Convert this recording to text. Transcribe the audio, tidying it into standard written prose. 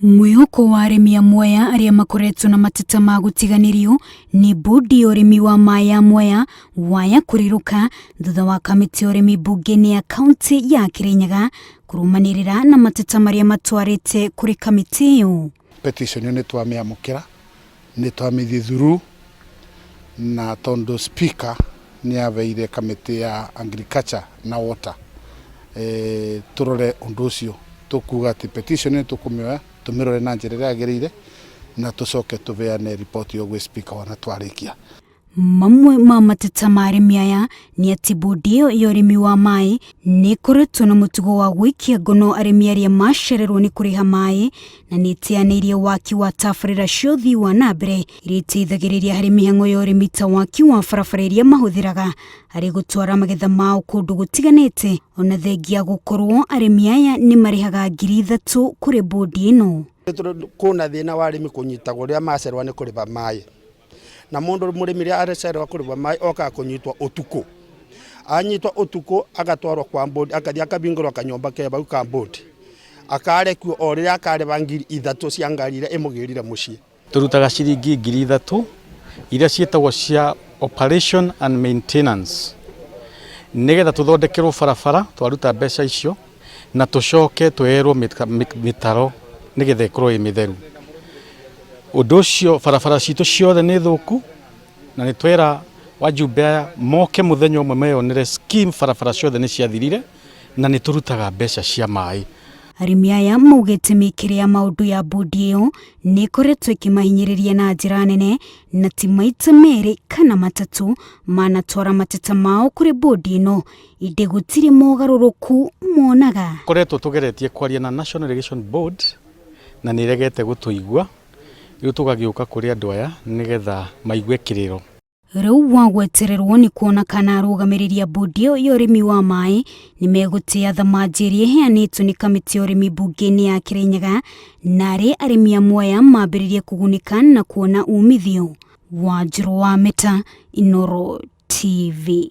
Mwihoko wa arimi a Mwea aria makoretwo na mateta ma gutiganirio ni bodi ya urimi wa mai ya Mwea waya kuriruka thutha wa kamiti ya urimi bunge-ini ya kaunti ya Kirinyaga kurumanirira na mateta maria matwarite kuri kamiti iyo. Petition ni twamiamukira ni twamithithuru na tondo speaker ni aveire kamiti ya agriculture na water turore undu ucio tukuga ati petition ni tukumioya tumirore na njira ria agirire na tucoke tuveane report yo gwe speaker wana twarikia. Mamwe ma mateta ma arimi aya ni ati bodi iyo ya urimi wa mai ni koretwo na mutugo wa gwikia ngono arimi aria macererwo ni kuriha mai na ni itianirie waki wa tabarĩra cia ũthii wa na mbere iria iteithagĩrĩria harĩ mĩhang'o ya ũrĩmi ta waki wa barabara iria mahũthĩraga harĩ gũtwara magetha mao kũndũ gũtiganĩte, ona thengia gũkorwo arimi aya ni marihaga 3,000 kuri bodi ĩno. Kuna thina wa arimi kunyitagwo ria macerwa ni kuriva mai na mundu murimi ria arecerwa kuriva mai oka kunyitwa utuku, anyitwa utuku agatwarwo kwa bodi akathia akabingirwo kanyomba keba ka bodi akarekwo o riria akareva 3,000 cia ngari iria imugirire mucii. Turutaga ciringi 3,000 iria cietagwo cia operation and maintenance nigetha tuthondekerwo barabara twaruta mbeca icio na tucoke twirwo mitaro nigetha ikorwo i mitheru. Undu ucio barabara citu ciothe ni thuku na ni twera wajumbe aya moke muthenya umwe meyonere scheme barabara ciothe ni ciathirire na ni turutaga mbeca cia mai. Arimi aya maugite mikire ya maundu ya bodi iyo ni koretwo ikimahinyiriria na njira nene na ti maita meri kana matatu manatwara mateta mao kuri bodi ino indi gutiri mogaruruku monaga. Koretwo tugeretie kwaria na National Irrigation Board na ni regete gutuigua riu tugagiuka kuri andu aya nigetha maigue kiriro. Riu wagwetererwo ni kuona kana arugamiriria bodi iyo ya urimi wa mai ni megutia thamaji iria iheanitwo ni kamiti ya urimi bunge-ini ya Kirinyaga na aria arimi a Mwea mambiririe kugunika na kuona umithio. Wanjiru wa Meta, Inooro TV.